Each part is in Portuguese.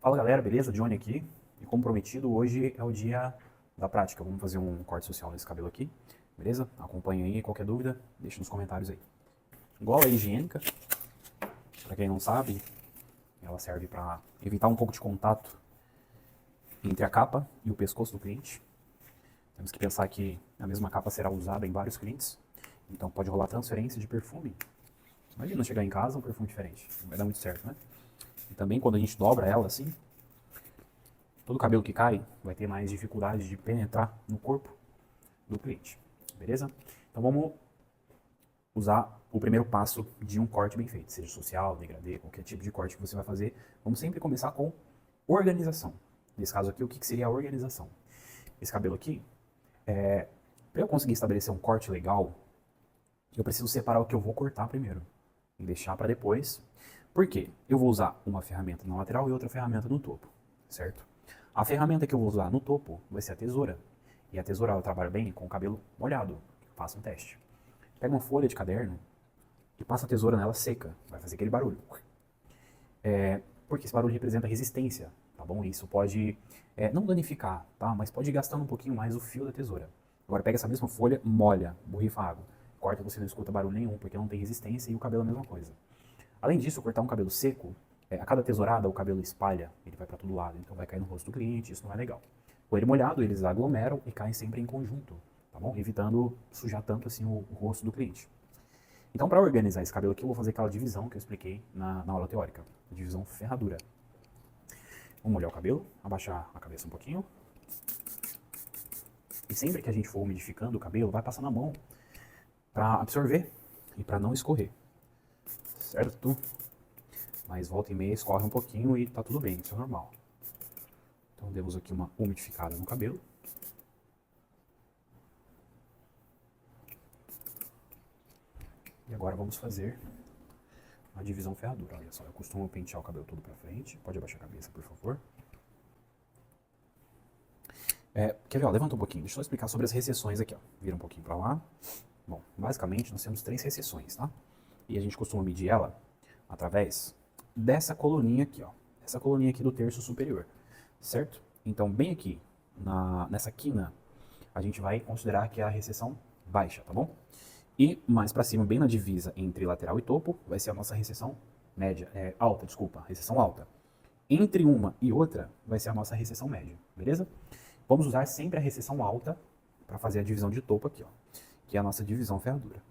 Fala galera, beleza? Johnny aqui. E como prometido, hoje é o dia da prática. Vamos fazer um corte social nesse cabelo aqui, beleza? Acompanha aí, qualquer dúvida, deixa nos comentários aí. Gola higiênica, para quem não sabe, ela serve para evitar um pouco de contato entre a capa e o pescoço do cliente. Temos que pensar que a mesma capa será usada em vários clientes, então pode rolar transferência de perfume. Imagina chegar em casa um perfume diferente, não vai dar muito certo, né? E também quando a gente dobra ela assim, todo cabelo que cai vai ter mais dificuldade de penetrar no corpo do cliente, beleza? Então vamos usar o primeiro passo de um corte bem feito, seja social, degradê, qualquer tipo de corte que você vai fazer. Vamos sempre começar com organização. Nesse caso aqui, o que seria a organização? Esse cabelo aqui, para eu conseguir estabelecer um corte legal, eu preciso separar o que eu vou cortar primeiro e deixar para depois. Por quê? Eu vou usar uma ferramenta na lateral e outra ferramenta no topo, certo? A ferramenta que eu vou usar no topo vai ser a tesoura. E a tesoura ela trabalha bem com o cabelo molhado. Faça um teste. Pega uma folha de caderno e passa a tesoura nela seca. Vai fazer aquele barulho. Porque esse barulho representa resistência, tá bom? Isso pode não danificar, tá? Mas pode ir gastando um pouquinho mais o fio da tesoura. Agora pega essa mesma folha, molha, borrifa a água. Corta, você não escuta barulho nenhum, porque não tem resistência e o cabelo é a mesma coisa. Além disso, cortar um cabelo seco, a cada tesourada o cabelo espalha, ele vai para todo lado, então vai cair no rosto do cliente, isso não é legal. Com ele molhado, eles aglomeram e caem sempre em conjunto, tá bom? Evitando sujar tanto assim o rosto do cliente. Então, para organizar esse cabelo aqui, eu vou fazer aquela divisão que eu expliquei na aula teórica, divisão ferradura. Vamos molhar o cabelo, abaixar a cabeça um pouquinho. E sempre que a gente for umidificando o cabelo, vai passando a mão para absorver e para não escorrer. Certo? Mas volta e meia escorre um pouquinho e tá tudo bem, isso é normal. Então demos aqui uma umidificada no cabelo. E agora vamos fazer a divisão ferradura. Olha só, eu costumo pentear o cabelo todo pra frente. Pode abaixar a cabeça, por favor. Quer ver, ó, levanta um pouquinho. Deixa eu explicar sobre as recessões aqui, ó. Vira um pouquinho pra lá. Bom, basicamente nós temos 3 recessões, tá? E a gente costuma medir ela através dessa coluninha aqui, ó. Essa coluninha aqui do terço superior, certo? Então, bem aqui, nessa quina, a gente vai considerar que é a recessão baixa, tá bom? E mais pra cima, bem na divisa entre lateral e topo, vai ser a nossa recessão média, alta, desculpa, recessão alta. Entre uma e outra, vai ser a nossa recessão média, beleza? Vamos usar sempre a recessão alta para fazer a divisão de topo aqui, ó, que é a nossa divisão ferradura.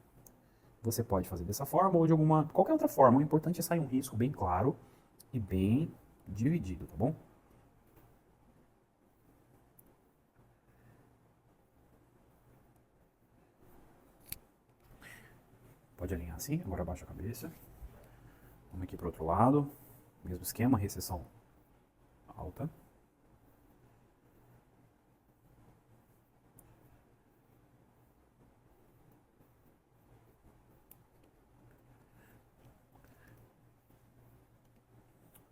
Você pode fazer dessa forma ou de qualquer outra forma. O importante é sair um risco bem claro e bem dividido, tá bom? Pode alinhar assim, agora abaixa a cabeça. Vamos aqui para o outro lado. Mesmo esquema, recessão alta.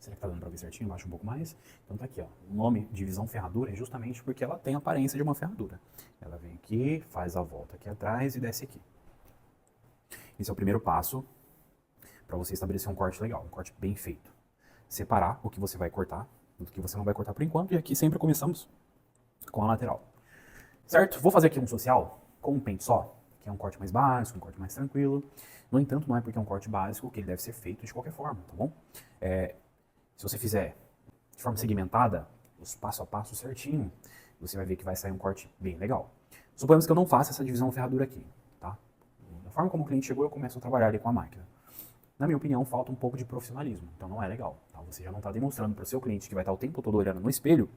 Será que tá dando pra ver certinho? Baixa um pouco mais. Então tá aqui, ó. O nome divisão ferradura é justamente porque ela tem a aparência de uma ferradura. Ela vem aqui, faz a volta aqui atrás e desce aqui. Esse é o primeiro passo para você estabelecer um corte legal, um corte bem feito. Separar o que você vai cortar do que você não vai cortar por enquanto. E aqui sempre começamos com a lateral. Certo? Vou fazer aqui um social com um pente só, que é um corte mais básico, um corte mais tranquilo. No entanto, não é porque é um corte básico que ele deve ser feito de qualquer forma, tá bom? Se você fizer de forma segmentada, os passo a passo certinho, você vai ver que vai sair um corte bem legal. Suponhamos que eu não faça essa divisão ferradura aqui, tá? Da forma como o cliente chegou, eu começo a trabalhar ali com a máquina. Na minha opinião, falta um pouco de profissionalismo, então não é legal. Tá? Você já não está demonstrando para o seu cliente que vai estar o tempo todo olhando no espelho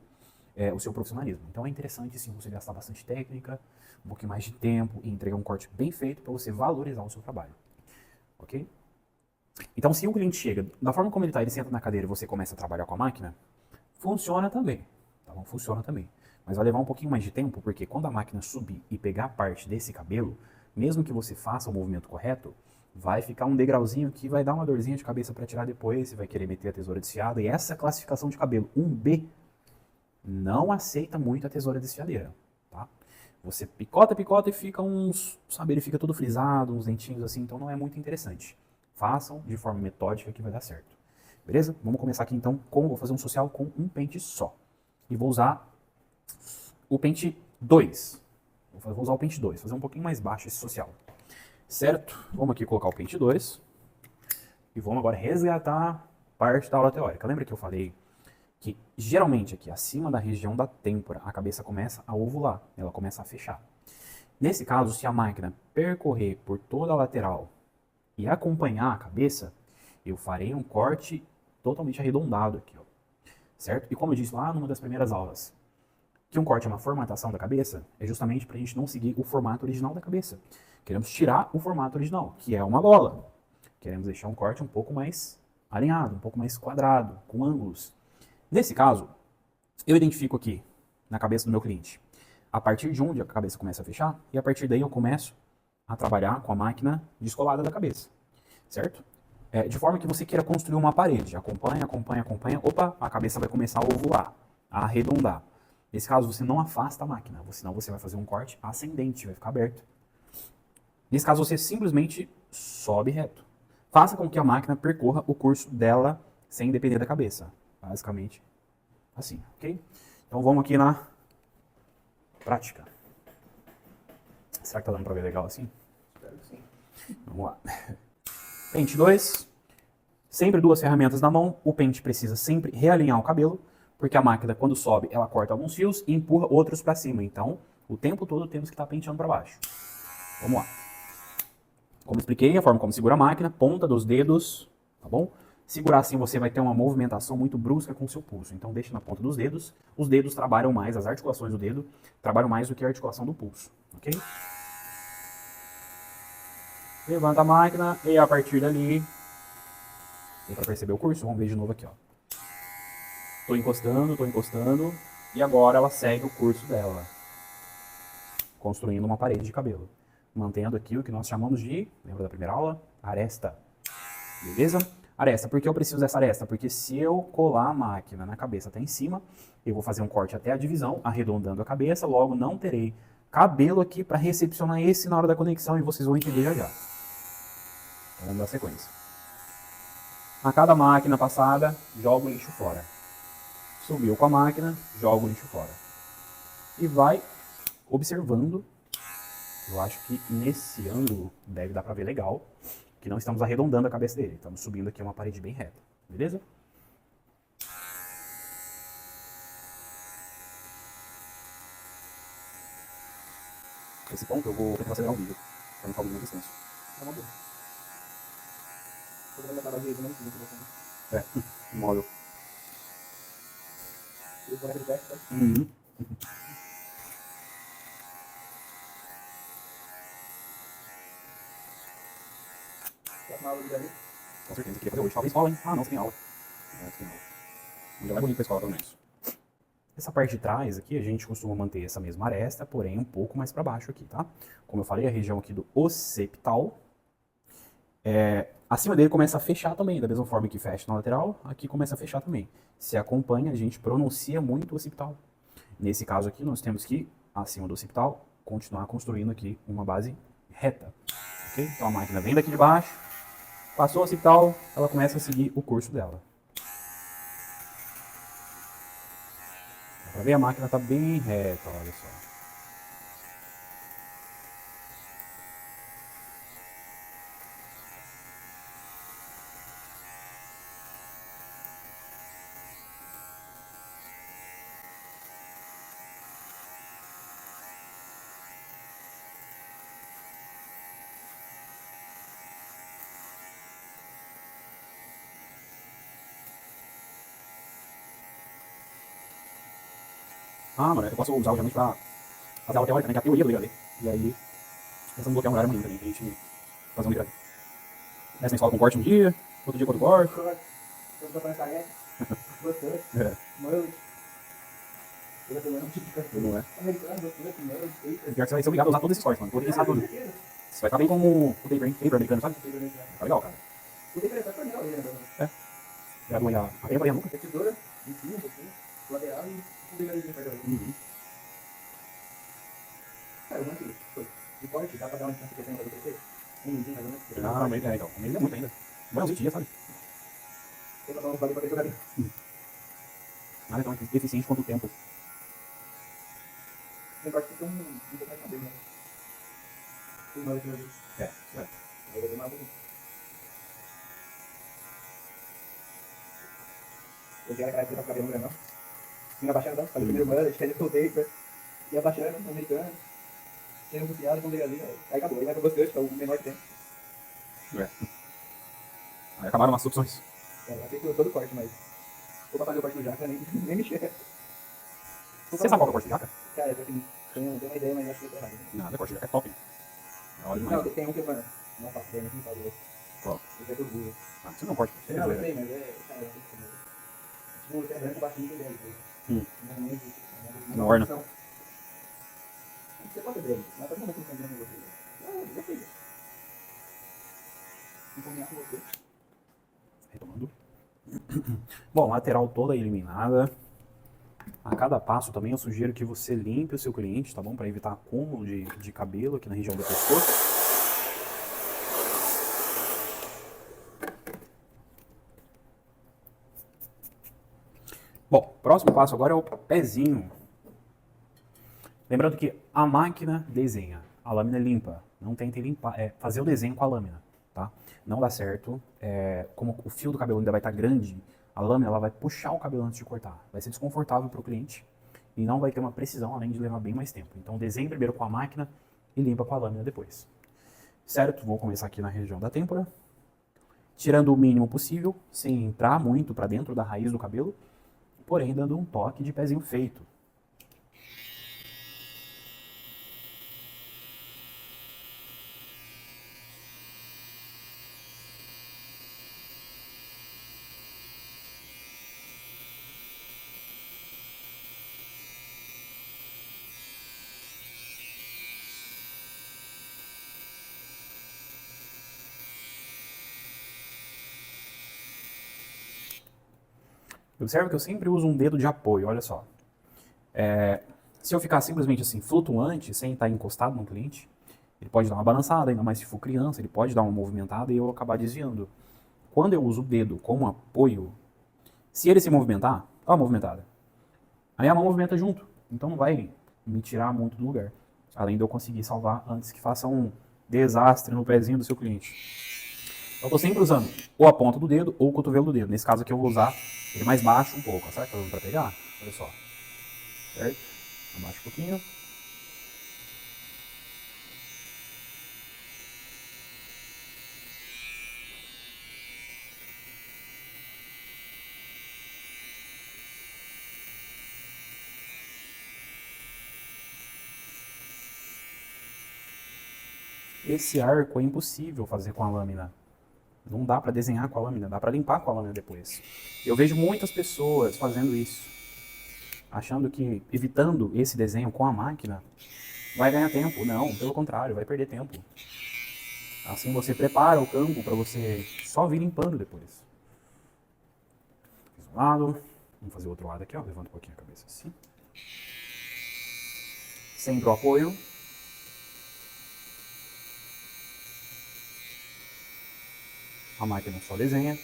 o seu profissionalismo. Então é interessante sim você gastar bastante técnica, um pouquinho mais de tempo e entregar um corte bem feito para você valorizar o seu trabalho. Ok? Então, se o cliente chega, da forma como ele está, ele senta na cadeira e você começa a trabalhar com a máquina, funciona também, tá bom? Funciona também. Mas vai levar um pouquinho mais de tempo, porque quando a máquina subir e pegar parte desse cabelo, mesmo que você faça o movimento correto, vai ficar um degrauzinho que vai dar uma dorzinha de cabeça para tirar depois, você vai querer meter a tesoura desfiada, e essa classificação de cabelo 1B não aceita muito a tesoura desfiadeira, tá? Você picota e fica sabe, ele fica todo frisado, uns dentinhos assim, então não é muito interessante. Façam de forma metódica que vai dar certo. Beleza? Vamos começar aqui então com, vou fazer um social com um pente só. E vou usar o pente 2. Vou usar o pente 2, fazer um pouquinho mais baixo esse social. Certo? Vamos aqui colocar o pente 2. E vamos agora resgatar parte da aula teórica. Lembra que eu falei que geralmente aqui acima da região da têmpora a cabeça começa a ovular, ela começa a fechar. Nesse caso, se a máquina percorrer por toda a lateral e acompanhar a cabeça, eu farei um corte totalmente arredondado aqui, ó. Certo? E como eu disse lá numa das primeiras aulas, que um corte é uma formatação da cabeça, é justamente para a gente não seguir o formato original da cabeça. Queremos tirar o formato original, que é uma bola. Queremos deixar um corte um pouco mais alinhado, um pouco mais quadrado, com ângulos. Nesse caso, eu identifico aqui, na cabeça do meu cliente, a partir de onde a cabeça começa a fechar, e a partir daí eu começo a trabalhar com a máquina descolada da cabeça, certo? De forma que você queira construir uma parede, acompanha, acompanha, acompanha, opa, a cabeça vai começar a ovular, a arredondar. Nesse caso, você não afasta a máquina, senão você vai fazer um corte ascendente, vai ficar aberto. Nesse caso, você simplesmente sobe reto. Faça com que a máquina percorra o curso dela sem depender da cabeça. Basicamente assim, ok? Então vamos aqui na prática. Será que tá dando pra ver legal assim? Espero que sim. Vamos lá. Pente 2. Sempre duas ferramentas na mão. O pente precisa sempre realinhar o cabelo, porque a máquina, quando sobe, ela corta alguns fios e empurra outros para cima. Então, o tempo todo temos que estar penteando para baixo. Vamos lá. Como expliquei, a forma como segura a máquina, ponta dos dedos, tá bom? Segurar assim você vai ter uma movimentação muito brusca com o seu pulso. Então deixa na ponta dos dedos. Os dedos trabalham mais, as articulações do dedo trabalham mais do que a articulação do pulso, ok? Levanta a máquina e a partir dali, deu para perceber o curso? Vamos ver de novo aqui, ó. Tô encostando, e agora ela segue o curso dela, construindo uma parede de cabelo. Mantendo aqui o que nós chamamos de, lembra da primeira aula? Aresta. Beleza? Aresta. Por que eu preciso dessa aresta? Porque se eu colar a máquina na cabeça até em cima, eu vou fazer um corte até a divisão, arredondando a cabeça, logo não terei cabelo aqui para recepcionar esse na hora da conexão e vocês vão entender já já. Vamos dar sequência. A cada máquina passada, joga o lixo fora. Subiu com a máquina, joga o lixo fora. E vai observando. Eu acho que nesse ângulo deve dar para ver legal que não estamos arredondando a cabeça dele. Estamos subindo aqui uma parede bem reta. Beleza? Esse ponto eu vou tentar acelerar o vídeo, para não ficar muito extenso. É uma boa. É, imóvel. Uhum. Com certeza, queria fazer hoje. Talvez escola, hein? Ah, não, você tem aula. Você tem aula. Um dia mais bonito pra escola, pelo menos. Essa parte de trás aqui, a gente costuma manter essa mesma aresta, porém um pouco mais para baixo aqui, tá? Como eu falei, a região aqui do occipital, acima dele começa a fechar também, da mesma forma que fecha na lateral, aqui começa a fechar também. Se acompanha, a gente pronuncia muito o occipital. Nesse caso aqui, nós temos que, acima do occipital, continuar construindo aqui uma base reta. Okay? Então a máquina vem daqui de baixo, passou o occipital, ela começa a seguir o curso dela. Dá pra ver? A máquina tá bem reta, olha só. Ah, mano, eu posso usar o realmente pra fazer aula teórica, né? Que é a teoria do degradê. E aí, pensando em bloquear um horário maneiro também, pra gente fazer um degradê. Nessa escola com corte um dia, outro dia com outro corte. Toda semana careca, gostou, É, mullet, toda semana um tipo de café. não é? Americano, gostou, mullet, Pior que você vai ser obrigado a usar todos esses cortes, mano. Vou ter que ensinar tudo. Você vai ficar bem como o paper americano, sabe? Tá legal, cara. O tempo é só torneio ali, né? Já não ia a tempo nunca. A tesoura, em cima, um pouquinho, lateral e um brigadinho perto ali. Uhum. Cara, o lance de corte, dá pra dar uma distância que tem pra crescer? Um minutinho mais ou menos. Ah, mas é, então. Ainda é muito ainda. Vai uns 20 dias, sabe? Tem pra dar uns bagulho Nada é tão eficiente quanto o tempo. Tem parte que tem um pouco mais de cabelo, né? Tem mais de cabelo. É, isso é. Aí vai demorar um pouquinho. Eu tinha aquela época que eu tava cabelo grandão. Vinha abaixando tanto, falei primeiro mullet, aí eu voltei, ia abaixando, americano. Sendo bufiado, quando ali, aí acabou. Aí vai pro bastante, que é o menor que tem. É. Aí acabaram as opções. Eu achei que todo corte, mas vou pra fazer o corte do jaca, nem mexer. Você sabe qual que é o corte de jaca? Cara, eu tenho uma ideia, mas acho que eu tô errado. Nada, o corte de jaca é top. Da hora demais. Não, tem um que, mano, não faço ideia, mas não faz o outro. Qual? Esse é do burro. Ah, isso não é um corte. Isso é Não, eu zoeira. sei, mas é. Cara, eu não sei como é. Tipo, é branco, baixinho, tem dele. Não existe. Não orna. Você pode ter dele, mas tá como que não tem dele em você? Ah, eu sei. Não combina com você. Retomando. Bom, lateral toda eliminada. A cada passo também eu sugiro que você limpe o seu cliente, tá bom? Para evitar acúmulo de cabelo aqui na região do pescoço. Bom, próximo passo agora é o pezinho. Lembrando que a máquina desenha, a lâmina limpa. Não tente limpar, fazer o desenho com a lâmina, tá? Não dá certo. Como o fio do cabelo ainda vai estar grande, a lâmina ela vai puxar o cabelo antes de cortar. Vai ser desconfortável para o cliente e não vai ter uma precisão, além de levar bem mais tempo. Então desenhe primeiro com a máquina e limpa com a lâmina depois. Certo? Vou começar aqui na região da têmpora, tirando o mínimo possível, sem entrar muito para dentro da raiz do cabelo, porém dando um toque de pezinho feito. Observe que eu sempre uso um dedo de apoio, olha só. Se eu ficar simplesmente assim, flutuante, sem estar encostado no cliente, ele pode dar uma balançada, ainda mais se for criança, ele pode dar uma movimentada e eu acabar desviando. Quando eu uso o dedo como apoio, se ele se movimentar, dá uma movimentada. Aí a mão movimenta junto, então não vai me tirar muito do lugar. Além de eu conseguir salvar antes que faça um desastre no pezinho do seu cliente. Eu estou sempre usando ou a ponta do dedo ou o cotovelo do dedo. Nesse caso aqui eu vou usar ele mais baixo um pouco. Será que tá dando para pegar? Olha só. Certo? Abaixa um pouquinho. Esse arco é impossível fazer com a lâmina. Não dá para desenhar com a lâmina, dá para limpar com a lâmina depois. Eu vejo muitas pessoas fazendo isso, achando que evitando esse desenho com a máquina vai ganhar tempo. Não, pelo contrário, vai perder tempo. Assim você prepara o campo para você só vir limpando depois. Fiz um lado, vamos fazer o outro lado aqui, ó. Levanta um pouquinho a cabeça assim. Sempre o apoio. A máquina só desenha.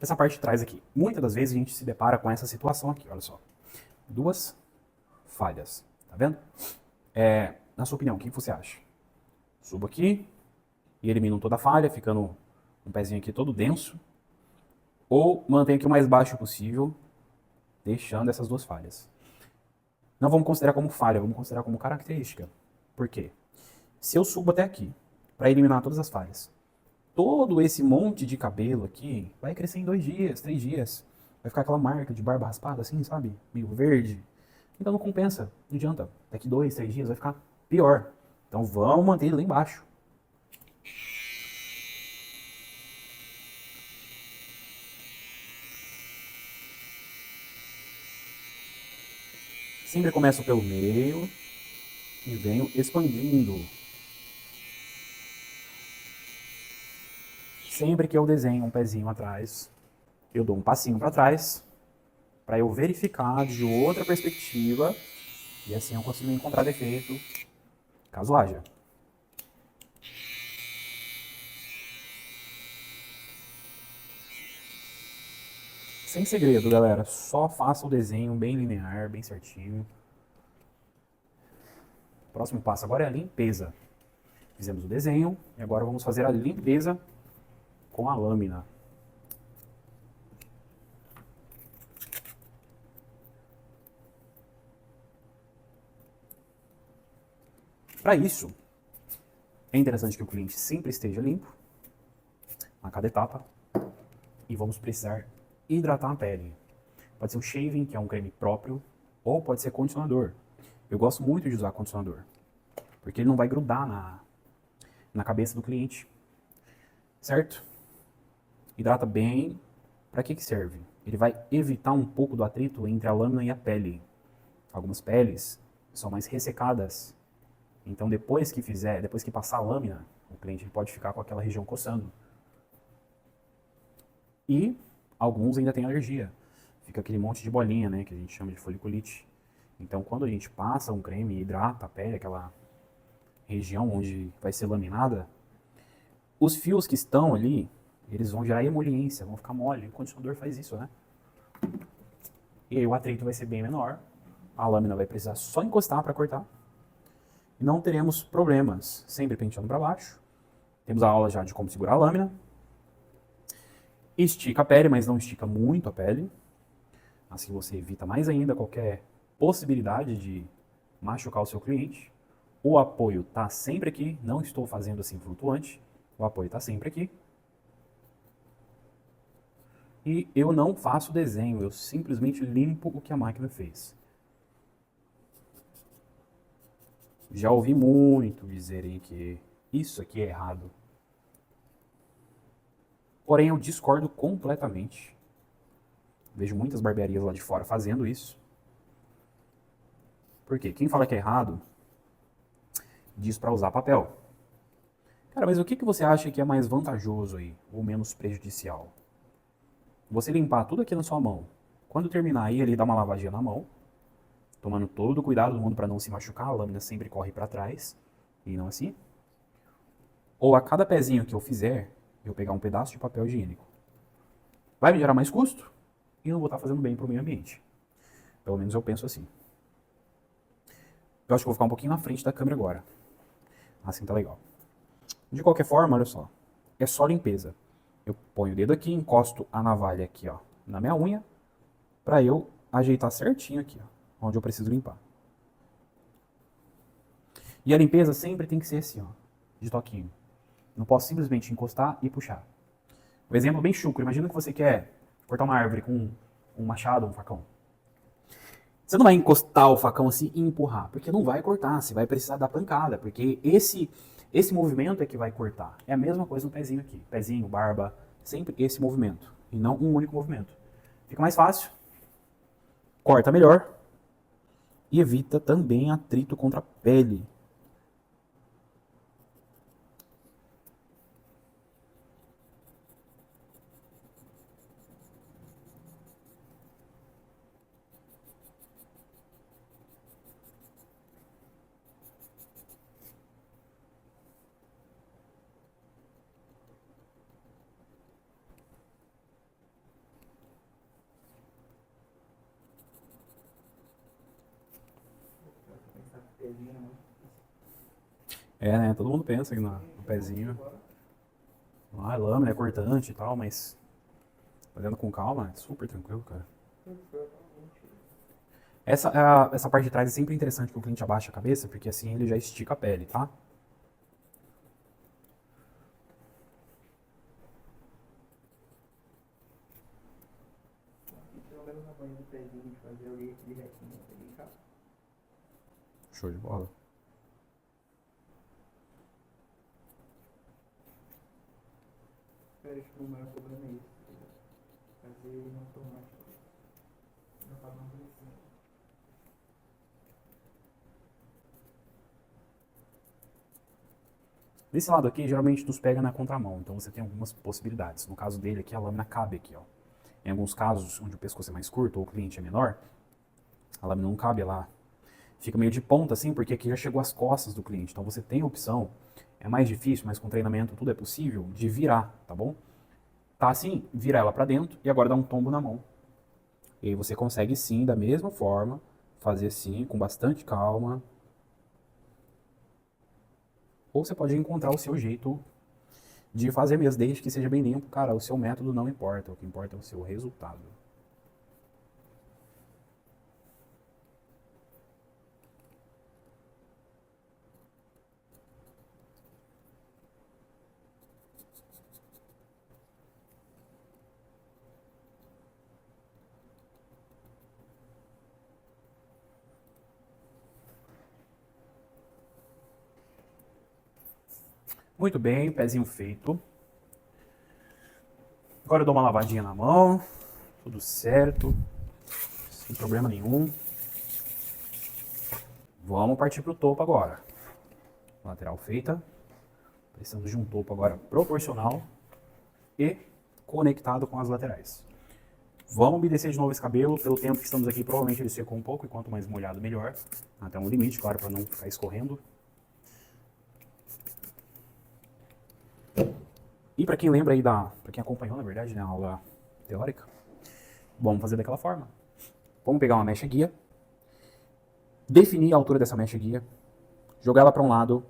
Essa parte de trás aqui. Muitas das vezes a gente se depara com essa situação aqui, olha só. Duas falhas, tá vendo? Na sua opinião, o que você acha? Subo aqui e elimino toda a falha, ficando um pezinho aqui todo denso. Ou mantenho aqui o mais baixo possível, deixando essas duas falhas. Não vamos considerar como falha, vamos considerar como característica. Por quê? Se eu subo até aqui, para eliminar todas as falhas, todo esse monte de cabelo aqui vai crescer em 2 dias, 3 dias. Vai ficar aquela marca de barba raspada assim, sabe? Meio verde. Então não compensa, não adianta. Daqui 2, 3 dias vai ficar pior. Então vamos manter ele lá embaixo. Sempre começo pelo meio e venho expandindo. Sempre que eu desenho um pezinho atrás, eu dou um passinho para trás para eu verificar de outra perspectiva e assim eu consigo encontrar defeito caso haja. Sem segredo, galera. Só faça o desenho bem linear, bem certinho. O próximo passo agora é a limpeza. Fizemos o desenho e agora vamos fazer a limpeza com a lâmina. Para isso, é interessante que o cliente sempre esteja limpo a cada etapa e vamos precisar hidratar a pele. Pode ser o shaving, que é um creme próprio, ou pode ser condicionador. Eu gosto muito de usar condicionador, porque ele não vai grudar na cabeça do cliente, certo? Hidrata bem. Para que serve? Ele vai evitar um pouco do atrito entre a lâmina e a pele. Algumas peles são mais ressecadas, então depois que passar a lâmina, o cliente pode ficar com aquela região coçando. E alguns ainda têm alergia. Fica aquele monte de bolinha, né, que a gente chama de foliculite. Então, quando a gente passa um creme e hidrata a pele, aquela região onde vai ser laminada, os fios que estão ali, eles vão gerar emoliência, vão ficar mole. O condicionador faz isso, né? E aí o atrito vai ser bem menor, a lâmina vai precisar só encostar para cortar. E não teremos problemas, sempre penteando para baixo. Temos a aula já de como segurar a lâmina. Estica a pele, mas não estica muito a pele. Assim você evita mais ainda qualquer possibilidade de machucar o seu cliente. O apoio está sempre aqui, não estou fazendo assim flutuante. O apoio está sempre aqui. E eu não faço desenho, eu simplesmente limpo o que a máquina fez. Já ouvi muito dizerem que isso aqui é errado. Porém, eu discordo completamente. Vejo muitas barbearias lá de fora fazendo isso. Por quê? Quem fala que é errado diz para usar papel. Cara, mas o que você acha que é mais vantajoso aí, ou menos prejudicial? Você limpar tudo aqui na sua mão. Quando terminar aí, ele dá uma lavadinha na mão, tomando todo o cuidado do mundo para não se machucar, a lâmina sempre corre para trás, e não assim. Ou a cada pezinho que eu fizer, eu pegar um pedaço de papel higiênico. Vai me gerar mais custo e não vou estar fazendo bem para o meio ambiente. Pelo menos eu penso assim. Eu acho que vou ficar um pouquinho na frente da câmera agora. Assim tá legal. De qualquer forma, olha só. É só limpeza. Eu ponho o dedo aqui, encosto a navalha aqui, ó, na minha unha, para eu ajeitar certinho aqui, ó, onde eu preciso limpar. E a limpeza sempre tem que ser assim, ó, de toquinho. Não posso simplesmente encostar e puxar. Um exemplo bem chucro. Imagina que você quer cortar uma árvore com um machado ou um facão. Você não vai encostar o facão assim e empurrar, porque não vai cortar, você vai precisar dar pancada, porque esse movimento é que vai cortar. É a mesma coisa no pezinho aqui. Pezinho, barba, sempre esse movimento, e não um único movimento. Fica mais fácil, corta melhor e evita também atrito contra a pele. É, né? Todo mundo pensa que no pezinho. Ah, lâmina é cortante e tal, mas fazendo com calma, é super tranquilo, cara. Essa parte de trás é sempre interessante que o cliente abaixa a cabeça, porque assim ele já estica a pele, tá? Pelo menos na banha do pezinho de fazer ali de retinho, ali, tá? Show de bola. Cara, acho que o maior problema é isso. Fazer ele não automático. Não tá dando assim. Desse lado aqui, geralmente nos pega na contramão, então você tem algumas possibilidades. No caso dele aqui, a lâmina cabe aqui, ó. Em alguns casos, onde o pescoço é mais curto ou o cliente é menor, a lâmina não cabe lá. Fica meio de ponta assim, porque aqui já chegou às costas do cliente. Então você tem a opção, é mais difícil, mas com treinamento tudo é possível, de virar, tá bom? Tá assim, vira ela pra dentro e agora dá um tombo na mão. E aí você consegue sim, da mesma forma, fazer assim, com bastante calma. Ou você pode encontrar o seu jeito de fazer mesmo, desde que seja bem limpo. Cara, o seu método não importa, o que importa é o seu resultado. Muito bem, pezinho feito. Agora eu dou uma lavadinha na mão, tudo certo, sem problema nenhum. Vamos partir para o topo agora. Lateral feita. Precisamos de um topo agora proporcional e conectado com as laterais. Vamos umedecer de novo esse cabelo. Pelo tempo que estamos aqui, provavelmente ele secou um pouco, e quanto mais molhado, melhor. Até um limite, claro, para não ficar escorrendo. E para quem lembra aí para quem acompanhou, na verdade, né, a aula teórica, vamos fazer daquela forma. Vamos pegar uma mecha guia, definir a altura dessa mecha guia, jogar ela para um lado,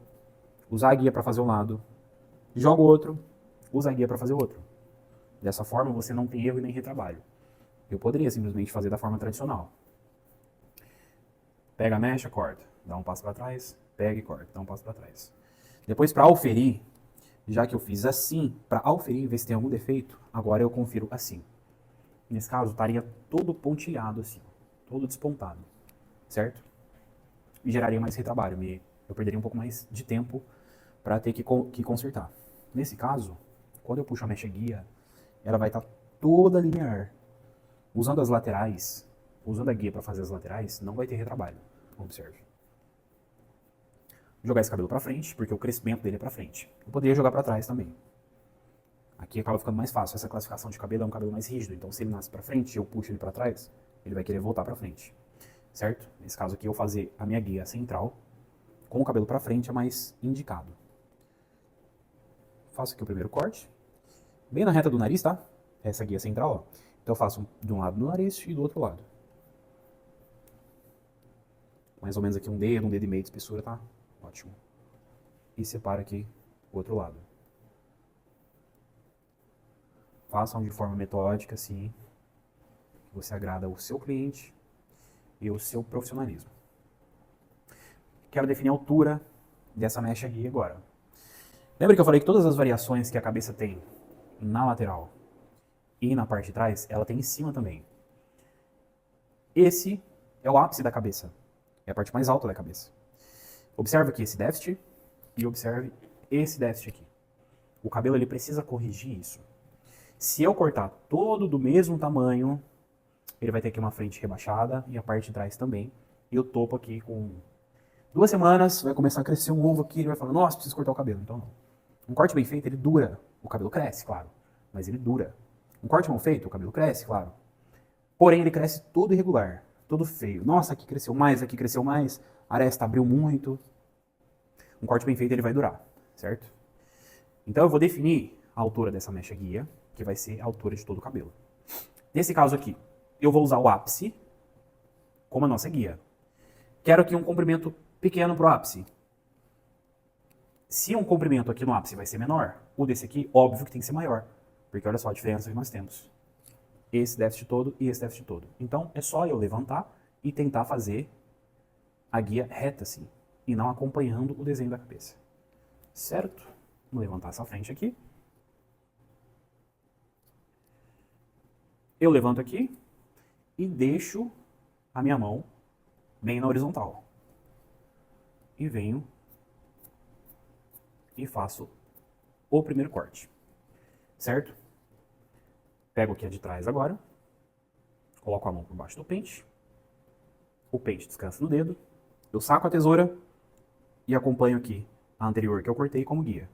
usar a guia para fazer um lado, joga o outro, usa a guia para fazer o outro. Dessa forma você não tem erro e nem retrabalho. Eu poderia simplesmente fazer da forma tradicional. Pega a mecha, corta, dá um passo para trás, pega e corta, dá um passo para trás. Depois, para auferir, já que eu fiz assim, para auferir, ver se tem algum defeito, agora eu confiro assim. Nesse caso, estaria todo pontilhado assim, todo despontado, certo? E geraria mais retrabalho, eu perderia um pouco mais de tempo para ter que consertar. Nesse caso, quando eu puxo a mecha guia, ela vai estar toda linear. Usando as laterais, usando a guia para fazer as laterais, não vai ter retrabalho. Observe. Jogar esse cabelo para frente, porque o crescimento dele é para frente. Eu poderia jogar para trás também. Aqui acaba ficando mais fácil. Essa classificação de cabelo é um cabelo mais rígido, então se ele nasce para frente e eu puxo ele para trás, ele vai querer voltar para frente. Certo? Nesse caso aqui, eu fazer a minha guia central com o cabelo para frente é mais indicado. Faço aqui o primeiro corte, bem na reta do nariz, tá? Essa guia central, ó. Então eu faço de um lado do nariz e do outro lado. Mais ou menos aqui um dedo e meio de espessura, tá? Ótimo. E separa aqui o outro lado. Façam de forma metódica, assim, que você agrada o seu cliente e o seu profissionalismo. Quero definir a altura dessa mecha guia agora. Lembra que eu falei que todas as variações que a cabeça tem na lateral e na parte de trás, ela tem em cima também. Esse é o ápice da cabeça. É a parte mais alta da cabeça. Observe aqui esse déficit e observe esse déficit aqui. O cabelo ele precisa corrigir isso. Se eu cortar todo do mesmo tamanho, ele vai ter aqui uma frente rebaixada e a parte de trás também. E o topo aqui com 2 semanas vai começar a crescer um ovo aqui, ele vai falar, nossa, preciso cortar o cabelo. Então não. Um corte bem feito, ele dura. O cabelo cresce, claro, mas ele dura. Um corte mal feito, o cabelo cresce, claro. Porém, ele cresce todo irregular, todo feio. Nossa, aqui cresceu mais, a aresta abriu muito. Um corte bem feito, ele vai durar, certo? Então eu vou definir a altura dessa mecha guia, que vai ser a altura de todo o cabelo. Nesse caso aqui, eu vou usar o ápice como a nossa guia. Quero aqui um comprimento pequeno para o ápice. Se um comprimento aqui no ápice vai ser menor, o desse aqui, óbvio que tem que ser maior. Porque olha só a diferença que nós temos. Esse déficit todo e esse déficit todo. Então, é só eu levantar e tentar fazer a guia reta assim. E não acompanhando o desenho da cabeça. Certo? Vou levantar essa frente aqui. Eu levanto aqui e deixo a minha mão bem na horizontal. E venho e faço o primeiro corte. Certo? Pego aqui a de trás agora. Coloco a mão por baixo do pente. O pente descansa no dedo. Eu saco a tesoura e acompanho aqui a anterior que eu cortei como guia.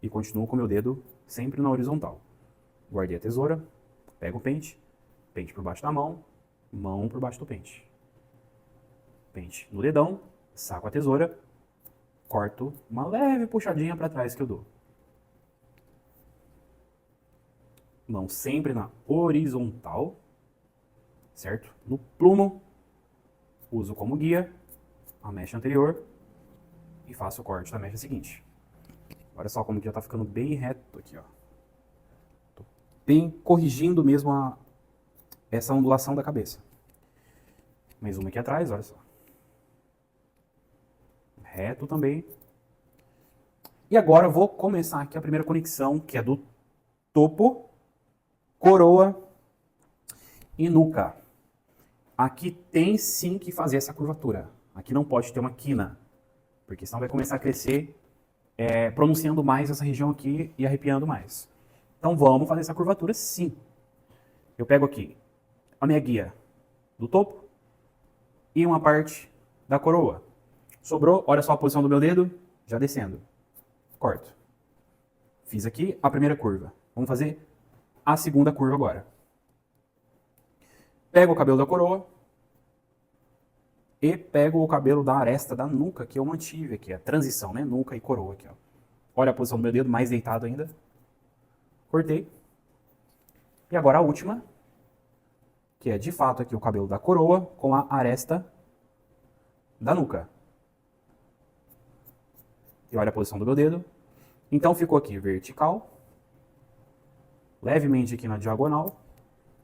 E continuo com o meu dedo sempre na horizontal. Guardei a tesoura, pego o pente, pente por baixo da mão, mão por baixo do pente. Pente no dedão, saco a tesoura, corto uma leve puxadinha para trás que eu dou. Mão sempre na horizontal, certo? No plumo, uso como guia a mecha anterior e faço o corte da mecha seguinte. Olha só como que já tá ficando bem reto aqui, ó. Tô bem corrigindo mesmo essa ondulação da cabeça. Mais uma aqui atrás, olha só. Reto também. E agora eu vou começar aqui a primeira conexão, que é do topo, coroa e nuca. Aqui tem sim que fazer essa curvatura. Aqui não pode ter uma quina, porque senão vai começar a crescer, pronunciando mais essa região aqui e arrepiando mais. Então vamos fazer essa curvatura sim. Eu pego aqui a minha guia do topo e uma parte da coroa. Sobrou, olha só a posição do meu dedo, já descendo. Corto. Fiz aqui a primeira curva. Vamos fazer a segunda curva agora. Pego o cabelo da coroa e pego o cabelo da aresta da nuca que eu mantive aqui, a transição, né? Nuca e coroa aqui, ó. Olha a posição do meu dedo, mais deitado ainda. Cortei. E agora a última, que é de fato aqui o cabelo da coroa com a aresta da nuca. E olha a posição do meu dedo. Então ficou aqui vertical, levemente aqui na diagonal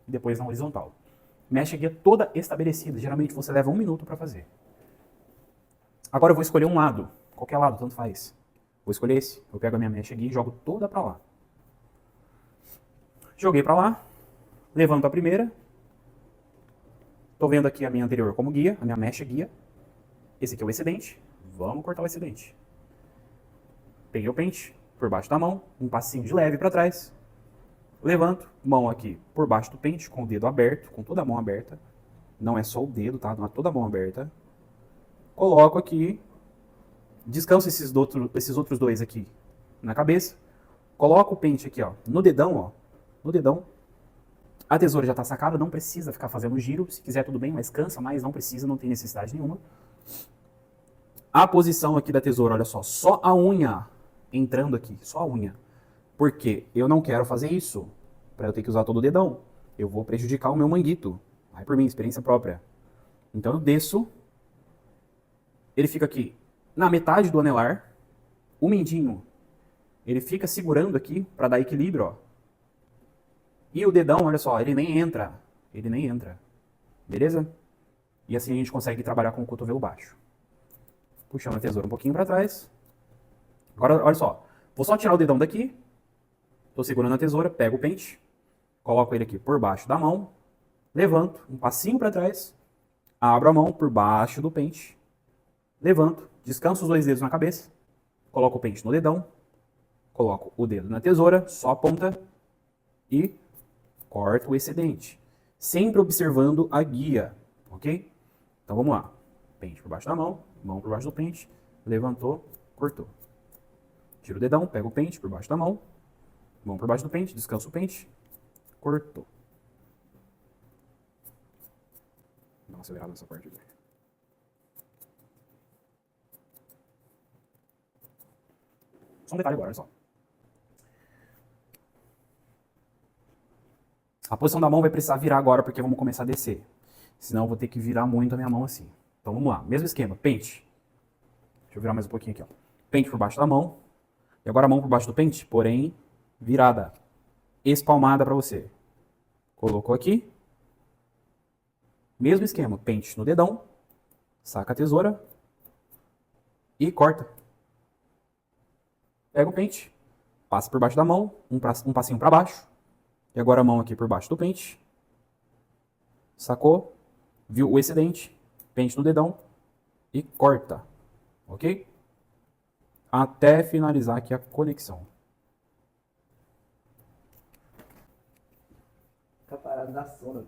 e depois na horizontal. Mecha guia toda estabelecida. Geralmente você leva 1 minuto para fazer. Agora eu vou escolher um lado. Qualquer lado, tanto faz. Vou escolher esse. Eu pego a minha mecha guia e jogo toda para lá. Joguei para lá. Levanto a primeira. Estou vendo aqui a minha anterior como guia, a minha mecha guia. Esse aqui é o excedente. Vamos cortar o excedente. Peguei o pente por baixo da mão, um passinho de leve para trás. Levanto, mão aqui por baixo do pente, com o dedo aberto, com toda a mão aberta. Não é só o dedo, tá? Não é toda a mão aberta. Coloco aqui, descanso esses outros dois aqui na cabeça. Coloco o pente aqui, ó, no dedão, ó. No dedão. A tesoura já tá sacada, não precisa ficar fazendo giro. Se quiser tudo bem, mas cansa mais, não precisa, não tem necessidade nenhuma. A posição aqui da tesoura, olha só a unha entrando aqui, só a unha. Porque eu não quero fazer isso para eu ter que usar todo o dedão. Eu vou prejudicar o meu manguito. Vai por mim, experiência própria. Então eu desço. Ele fica aqui na metade do anelar. O mindinho, ele fica segurando aqui para dar equilíbrio, ó. E o dedão, olha só, ele nem entra. Ele nem entra. Beleza? E assim a gente consegue trabalhar com o cotovelo baixo. Puxando a tesoura um pouquinho para trás. Agora, olha só. Vou só tirar o dedão daqui. Estou segurando a tesoura, pego o pente. Coloco ele aqui por baixo da mão. Levanto, um passinho para trás. Abro a mão por baixo do pente. Levanto, descanso os 2 dedos na cabeça. Coloco o pente no dedão. Coloco o dedo na tesoura, só a ponta. E corto o excedente. Sempre observando a guia, ok? Então vamos lá. Pente por baixo da mão, mão por baixo do pente. Levantou, cortou. Tiro o dedão, pego o pente por baixo da mão. Mão por baixo do pente, descanso o pente. Cortou. Dá uma acelerada nessa parte aqui. Só um detalhe agora, olha só. A posição da mão vai precisar virar agora, porque vamos começar a descer. Senão eu vou ter que virar muito a minha mão assim. Então vamos lá, mesmo esquema, pente. Deixa eu virar mais um pouquinho aqui, ó. Pente por baixo da mão. E agora a mão por baixo do pente, porém virada. Espalmada para você. Colocou aqui. Mesmo esquema, pente no dedão. Saca a tesoura. E corta. Pega o pente. Passa por baixo da mão. Um passinho para baixo. E agora a mão aqui por baixo do pente. Sacou? Viu o excedente? Pente no dedão. E corta. Ok? Até finalizar aqui a conexão. Tá parado na sono.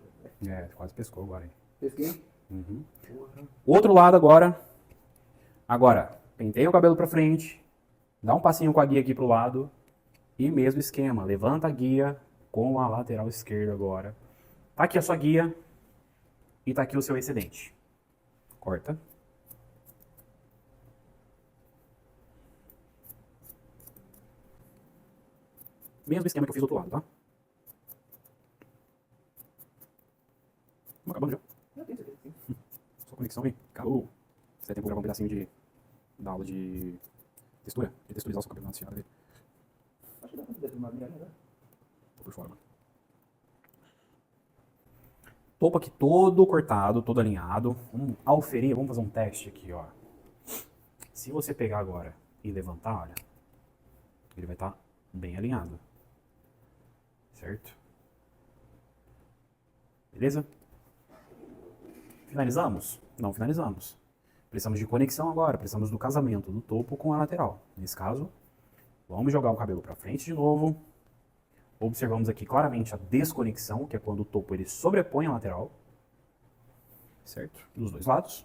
Quase pescou agora, hein? Pesquei? Uhum. Outro lado agora. Agora, Penteia o cabelo para frente, dá um passinho com a guia aqui pro lado e mesmo esquema, levanta a guia com a lateral esquerda agora. Tá aqui a sua guia e tá aqui o seu excedente. Corta. Mesmo esquema que eu fiz do outro lado, tá? Vamos acabando já. Eu tenho certeza que sim. Sua conexão aí. Calou. Você tem tempo pra gravar um pedacinho da aula de texturizar o seu cabelo na desfiada dele. Acho que dá pra fazer uma miradinha, né? Tô por fora, mano. Topo aqui todo cortado, todo alinhado. Vamos auferir, vamos fazer um teste aqui, ó. Se você pegar agora e levantar, olha, ele vai estar bem alinhado. Certo? Beleza? Finalizamos? Não finalizamos. Precisamos de conexão agora, precisamos do casamento do topo com a lateral. Nesse caso, vamos jogar o cabelo para frente de novo. Observamos aqui claramente a desconexão, que é quando o topo ele sobrepõe a lateral. Certo? Dos dois lados.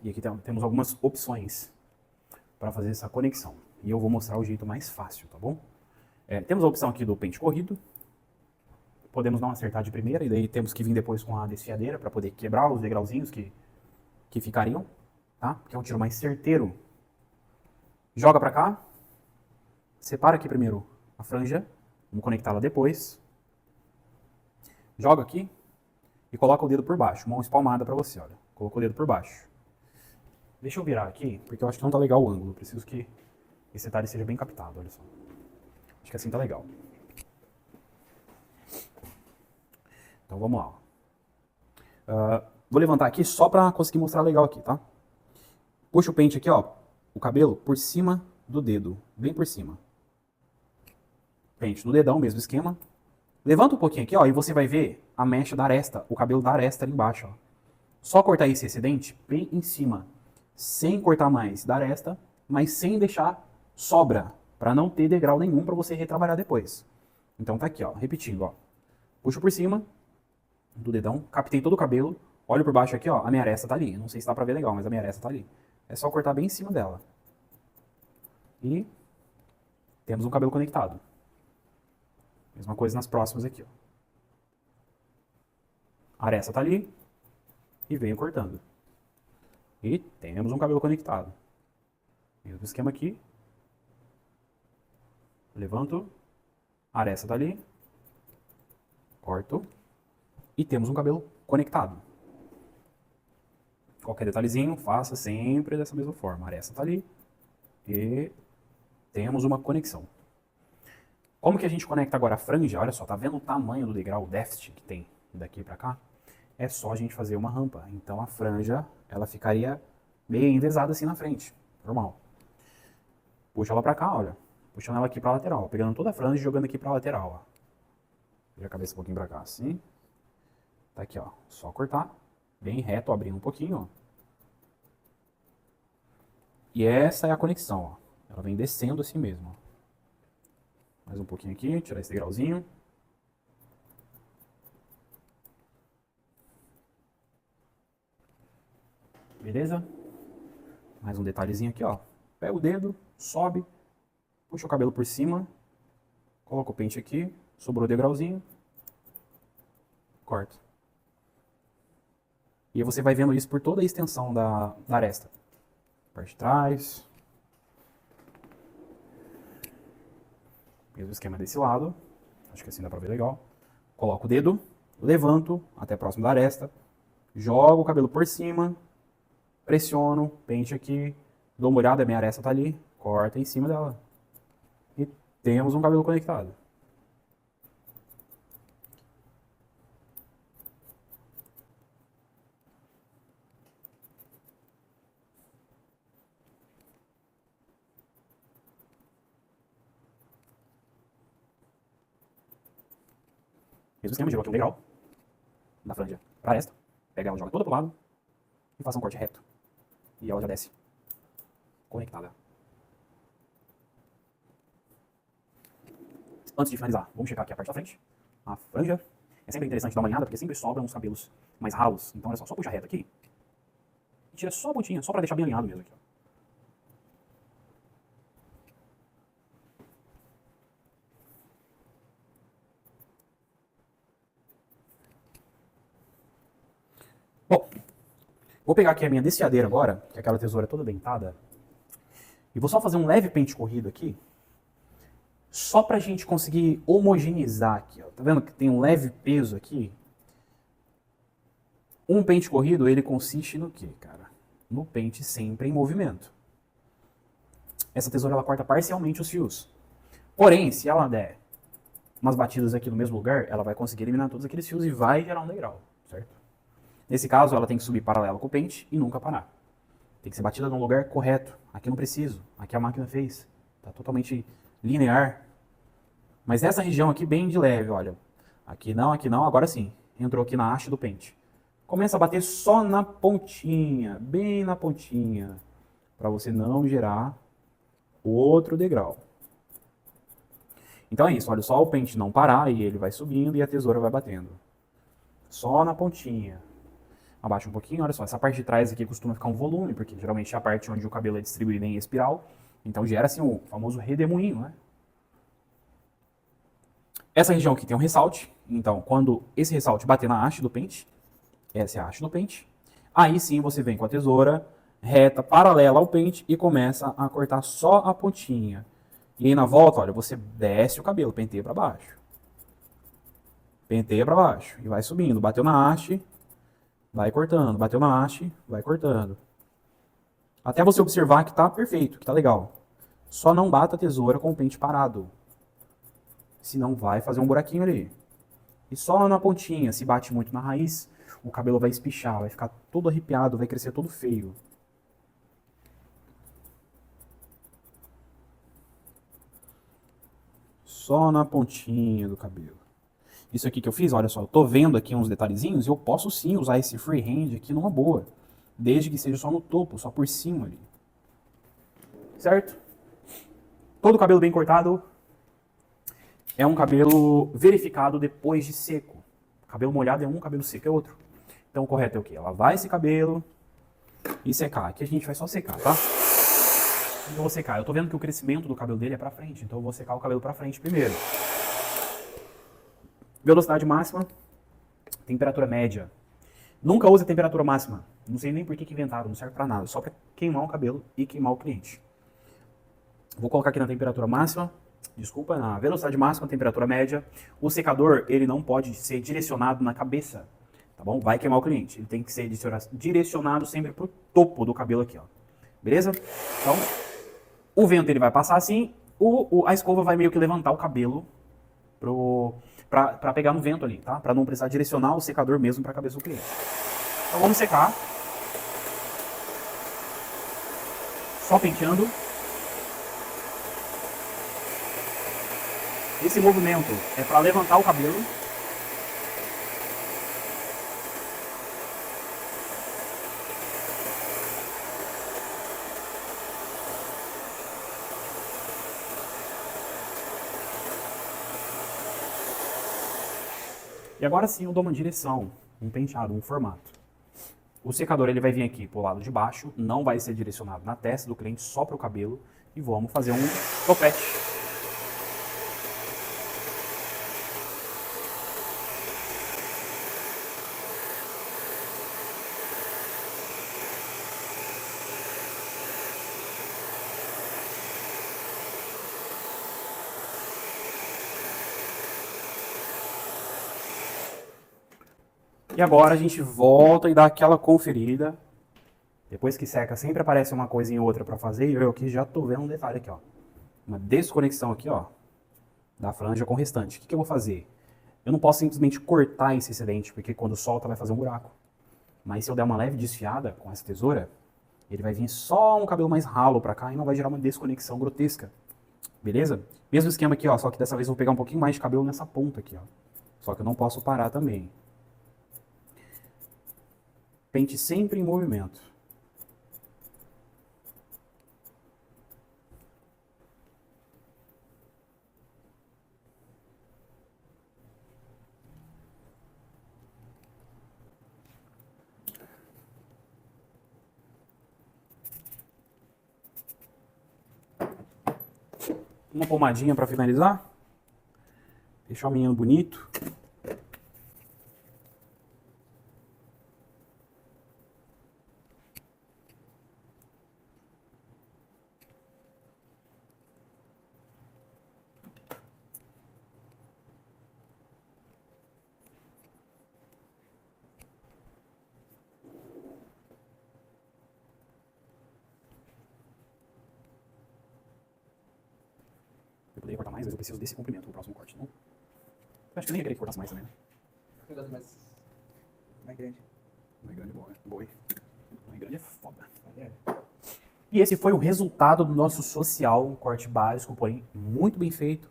E aqui temos algumas opções para fazer essa conexão. E eu vou mostrar o jeito mais fácil, tá bom? Temos a opção aqui do pente corrido. Podemos não acertar de primeira, e daí temos que vir depois com a desfiadeira para poder quebrar os degrauzinhos que ficariam, tá? Porque é um tiro mais certeiro. Joga para cá. Separa aqui primeiro a franja. Vamos conectá-la depois. Joga aqui e coloca o dedo por baixo. Mão espalmada para você, olha. Colocou o dedo por baixo. Deixa eu virar aqui, porque eu acho que não tá legal o ângulo. Preciso que esse detalhe seja bem captado, olha só. Acho que assim tá legal. Então vamos lá. Vou levantar aqui só para conseguir mostrar legal aqui, tá? Puxa o pente aqui, ó. O cabelo por cima do dedo. Bem por cima. Pente no dedão, mesmo esquema. Levanta um pouquinho aqui, ó. E você vai ver a mecha da aresta. O cabelo da aresta ali embaixo, ó. Só cortar esse excedente bem em cima. Sem cortar mais da aresta, mas sem deixar sobra. Para não ter degrau nenhum para você retrabalhar depois. Então tá aqui, ó. Repetindo, ó. Puxo por cima do dedão. Captei todo o cabelo. Olho por baixo aqui, ó. A minha aresta tá ali. Não sei se dá pra ver legal, mas a minha aresta tá ali. É só cortar bem em cima dela. E temos um cabelo conectado. Mesma coisa nas próximas aqui, ó. A aresta tá ali. E venho cortando. E temos um cabelo conectado. Mesmo esquema aqui. Levanto. A aresta tá ali. Corto. E temos um cabelo conectado. Qualquer detalhezinho, faça sempre dessa mesma forma. A aresta tá ali. E temos uma conexão. Como que a gente conecta agora a franja? Olha só, tá vendo o tamanho do degrau, o déficit que tem daqui pra cá? É só a gente fazer uma rampa. Então a franja, ela ficaria meio envezada assim na frente. Normal. Puxa ela pra cá, olha. Puxando ela aqui pra lateral. Pegando toda a franja e jogando aqui pra lateral, ó. Vira a cabeça um pouquinho pra cá, assim. Tá aqui, ó. Só cortar. Bem reto, abrindo um pouquinho, ó. E essa é a conexão, ó. Ela vem descendo assim mesmo, ó. Mais um pouquinho aqui, tirar esse degrauzinho. Beleza? Mais um detalhezinho aqui, ó. Pega o dedo, sobe, puxa o cabelo por cima, coloca o pente aqui, sobrou o degrauzinho, corta. E aí você vai vendo isso por toda a extensão da aresta. Parte de trás. Mesmo esquema desse lado. Acho que assim dá pra ver legal. Coloco o dedo, levanto até próximo da aresta, jogo o cabelo por cima, pressiono, pente aqui, dou uma olhada, a minha aresta tá ali, corta em cima dela. E temos um cabelo conectado. Mesmo esquema, girou aqui um degrau da franja pra aresta, pega ela, joga toda pro lado e faça um corte reto. E ela já desce conectada. Antes de finalizar, vamos checar aqui a parte da frente. A franja. É sempre interessante dar uma alinhada, porque sempre sobram uns cabelos mais ralos. Então, olha só puxa reto aqui. E tira só a pontinha, só pra deixar bem alinhado mesmo aqui, ó. Vou pegar aqui a minha desfiadeira agora, que é aquela tesoura toda dentada, e vou só fazer um leve pente corrido aqui, só pra gente conseguir homogeneizar aqui, ó. Tá vendo que tem um leve peso aqui? Um pente corrido, ele consiste no quê, cara? No pente sempre em movimento. Essa tesoura, ela corta parcialmente os fios. Porém, se ela der umas batidas aqui no mesmo lugar, ela vai conseguir eliminar todos aqueles fios e vai gerar um degrau, certo? Nesse caso, ela tem que subir paralelo com o pente e nunca parar. Tem que ser batida no lugar correto. Aqui eu não preciso. Aqui a máquina fez. Tá totalmente linear. Mas nessa região aqui, bem de leve, olha. Aqui não, agora sim. Entrou aqui na haste do pente. Começa a bater só na pontinha, bem na pontinha, para você não gerar outro degrau. Então é isso, olha, só o pente não parar e ele vai subindo e a tesoura vai batendo. Só na pontinha. Abaixa um pouquinho, olha só, essa parte de trás aqui costuma ficar um volume, porque geralmente é a parte onde o cabelo é distribuído em espiral, então gera assim o famoso redemoinho, né? Essa região aqui tem um ressalte, então quando esse ressalte bater na haste do pente, essa é a haste do pente, aí sim você vem com a tesoura reta, paralela ao pente e começa a cortar só a pontinha. E aí na volta, olha, você desce o cabelo, penteia para baixo. Penteia para baixo e vai subindo, bateu na haste, vai cortando, bateu na haste, vai cortando. Até você observar que tá perfeito, que tá legal. Só não bata a tesoura com o pente parado. Senão vai fazer um buraquinho ali. E só na pontinha, se bate muito na raiz, o cabelo vai espichar, vai ficar todo arrepiado, vai crescer todo feio. Só na pontinha do cabelo. Isso aqui que eu fiz, olha só, eu tô vendo aqui uns detalhezinhos e eu posso sim usar esse freehand aqui numa boa. Desde que seja só no topo, só por cima ali. Certo? Todo cabelo bem cortado é um cabelo verificado depois de seco. Cabelo molhado é um, cabelo seco é outro. Então o correto é o quê? Lavar esse cabelo e secar. Aqui a gente vai só secar, tá? Eu vou secar. Eu tô vendo que o crescimento do cabelo dele é pra frente, então eu vou secar o cabelo pra frente primeiro. Velocidade máxima, temperatura média. Nunca use a temperatura máxima. Não sei nem por que inventaram, não serve pra nada. Só pra queimar o cabelo e queimar o cliente. Vou colocar aqui na temperatura máxima. Desculpa, na velocidade máxima, temperatura média. O secador, ele não pode ser direcionado na cabeça, tá bom? Vai queimar o cliente. Ele tem que ser direcionado sempre pro topo do cabelo aqui, ó. Beleza? Então, o vento ele vai passar assim, a escova vai meio que levantar o cabelo pra pegar no vento ali, tá? Pra não precisar direcionar o secador mesmo pra cabeça do cliente. Então vamos secar. Só penteando. Esse movimento é para levantar o cabelo. E agora sim eu dou uma direção, um penteado, um formato. O secador ele vai vir aqui pro lado de baixo, não vai ser direcionado na testa do cliente, só para o cabelo. E vamos fazer um topete. E agora a gente volta e dá aquela conferida. Depois que seca, sempre aparece uma coisinha ou outra para fazer. E eu aqui já tô vendo um detalhe aqui, ó. Uma desconexão aqui, ó, da franja com o restante. O que eu vou fazer? Eu não posso simplesmente cortar esse excedente, porque quando solta vai fazer um buraco. Mas se eu der uma leve desfiada com essa tesoura, ele vai vir só um cabelo mais ralo para cá e não vai gerar uma desconexão grotesca. Beleza? Mesmo esquema aqui, ó, só que dessa vez eu vou pegar um pouquinho mais de cabelo nessa ponta aqui, ó. Só que eu não posso parar também. Pente sempre em movimento. Uma pomadinha para finalizar. Deixar o menino bonito. mais, mas eu preciso desse comprimento pro próximo corte, tá bom? Eu acho que eu nem ia querer que cortasse mais também, né? Eu gosto mais grande. Mais grande, boa, hein? Mais grande é foda. É. E esse foi o resultado do nosso social, um corte básico, porém muito bem feito,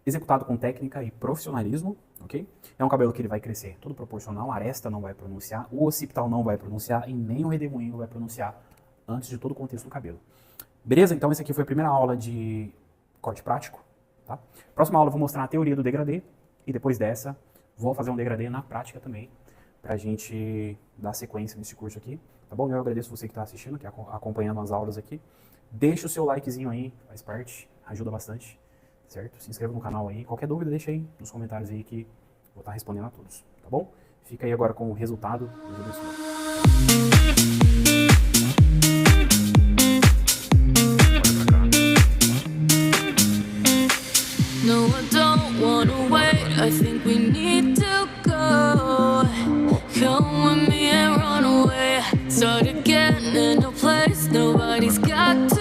executado com técnica e profissionalismo, ok? É um cabelo que ele vai crescer todo proporcional, a aresta não vai pronunciar, o occipital não vai pronunciar e nem o redemoinho vai pronunciar antes de todo o contexto do cabelo. Beleza? Então essa aqui foi a primeira aula de corte prático, tá? Próxima aula eu vou mostrar a teoria do degradê e depois dessa vou fazer um degradê na prática também, pra gente dar sequência nesse curso aqui, tá bom? Eu agradeço você que está assistindo, que está acompanhando as aulas aqui. Deixa o seu likezinho aí, faz parte, ajuda bastante, certo? Se inscreva no canal aí, qualquer dúvida deixa aí nos comentários aí que vou estar respondendo a todos, tá bom? Fica aí agora com o resultado. Deus abençoe. No, I don't wanna wait. I think we need to go. Come with me and run away. Start again in a place nobody's got to